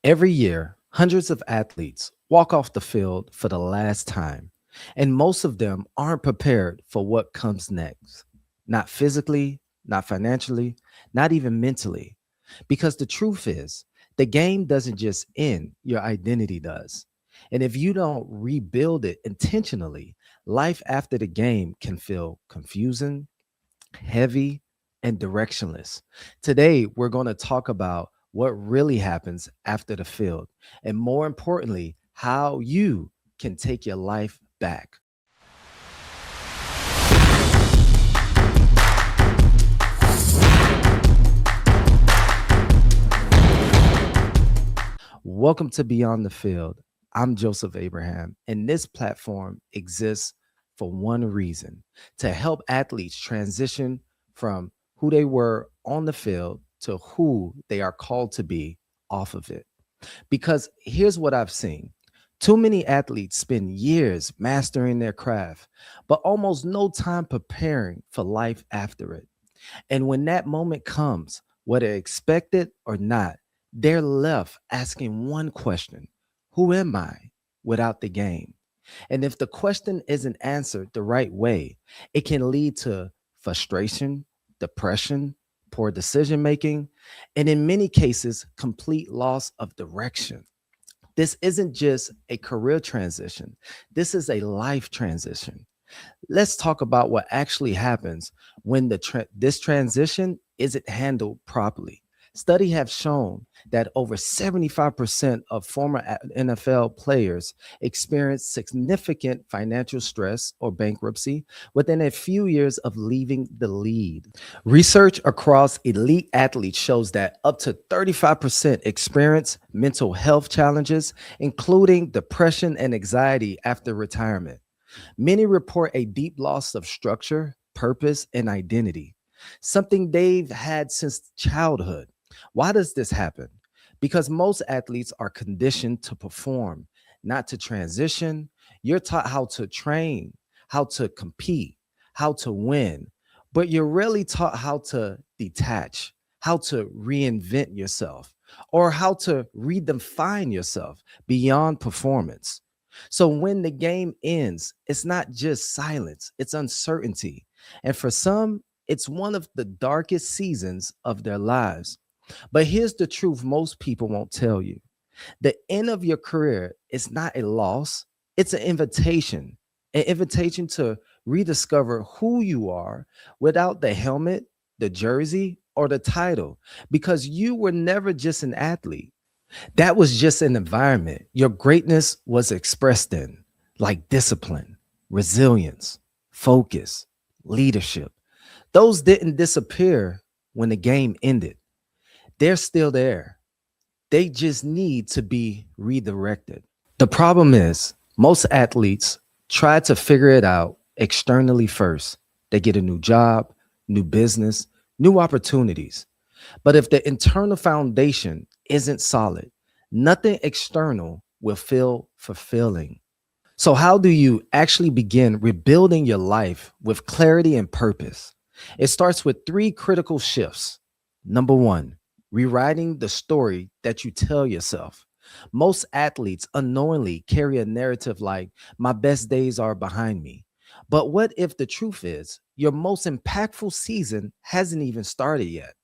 Every year, hundreds of athletes walk off the field for the last time, and most of them aren't prepared for what comes next. Not physically, not financially, not even mentally. Because the truth is, the game doesn't just end, your identity does. And if you don't rebuild it intentionally, life after the game can feel confusing, heavy, and directionless. Today, we're going to talk about what really happens after the field, and more importantly, how you can take your life back. Welcome to Beyond the Field. I'm Joseph Abraham, and this platform exists for one reason: to help athletes transition from who they were on the field to who they are called to be off of it. Because here's what I've seen: too many athletes spend years mastering their craft, but almost no time preparing for life after it. And when that moment comes, whether expected or not, they're left asking one question: who am I without the game? And if the question isn't answered the right way, it can lead to frustration, depression, poor decision making, and in many cases, complete loss of direction. This isn't just a career transition, this is a life transition. Let's talk about what actually happens when this transition isn't handled properly. Studies have shown that over 75% of former NFL players experience significant financial stress or bankruptcy within a few years of leaving the league. Research across elite athletes shows that up to 35% experience mental health challenges, including depression and anxiety after retirement. Many report a deep loss of structure, purpose, and identity, something they've had since childhood. Why does this happen? Because most athletes are conditioned to perform, not to transition. You're taught how to train, how to compete, how to win, but you're really taught how to detach, how to reinvent yourself, or how to redefine yourself beyond performance. So when the game ends, it's not just silence, it's uncertainty. And for some, it's one of the darkest seasons of their lives. But here's the truth most people won't tell you: the end of your career is not a loss, it's an invitation to rediscover who you are without the helmet, the jersey, or the title, because you were never just an athlete. That was just an environment your greatness was expressed in, like discipline, resilience, focus, leadership. Those didn't disappear when the game ended. They're still there. They just need to be redirected. The problem is, most athletes try to figure it out externally first. They get a new job, new business, new opportunities. But if the internal foundation isn't solid, nothing external will feel fulfilling. So, how do you actually begin rebuilding your life with clarity and purpose? It starts with three critical shifts. Number one, rewriting the story that you tell yourself. Most athletes unknowingly carry a narrative like, my best days are behind me. But what if the truth is, your most impactful season hasn't even started yet?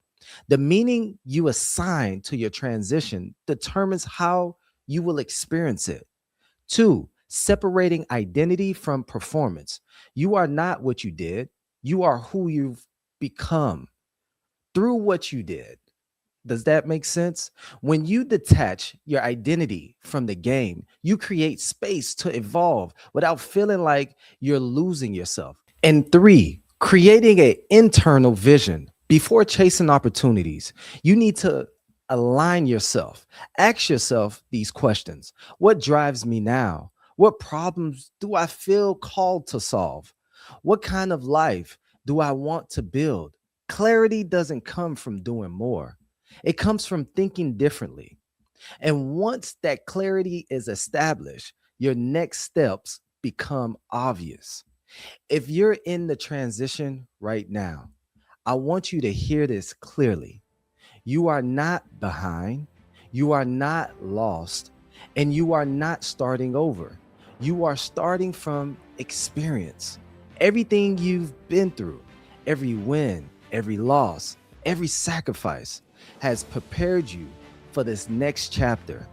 The meaning you assign to your transition determines how you will experience it. Two, separating identity from performance. You are not what you did, you are who you've become through what you did. Does that make sense? When you detach your identity from the game, you create space to evolve without feeling like you're losing yourself. And three, creating an internal vision. Before chasing opportunities, you need to align yourself. Ask yourself these questions: what drives me now? What problems do I feel called to solve? What kind of life do I want to build? Clarity doesn't come from doing more, it comes from thinking differently. And once that clarity is established, your next steps become obvious. If you're in the transition right now, I want you to hear this clearly. You are not behind. You are not lost and you are not starting over. You are starting from experience. Everything you've been through, every win, every loss, every sacrifice has prepared you for this next chapter.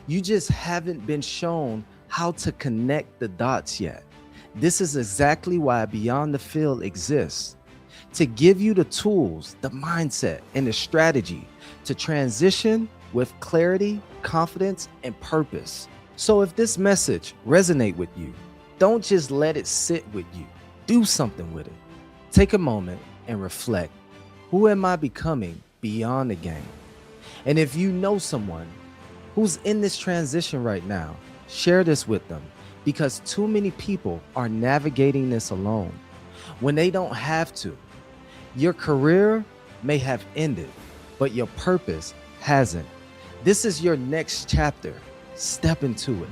You just haven't been shown how to connect the dots yet. This is exactly why Beyond the Field exists, to give you the tools, the mindset, and the strategy to transition with clarity, confidence, and purpose. So if this message resonate with you, don't just let it sit with you. Do something with it. Take a moment and reflect. Who am I becoming beyond the game? And if you know someone who's in this transition right now, share this with them, because too many people are navigating this alone when they don't have to. Your career may have ended, but your purpose hasn't. This is your next chapter. Step into it.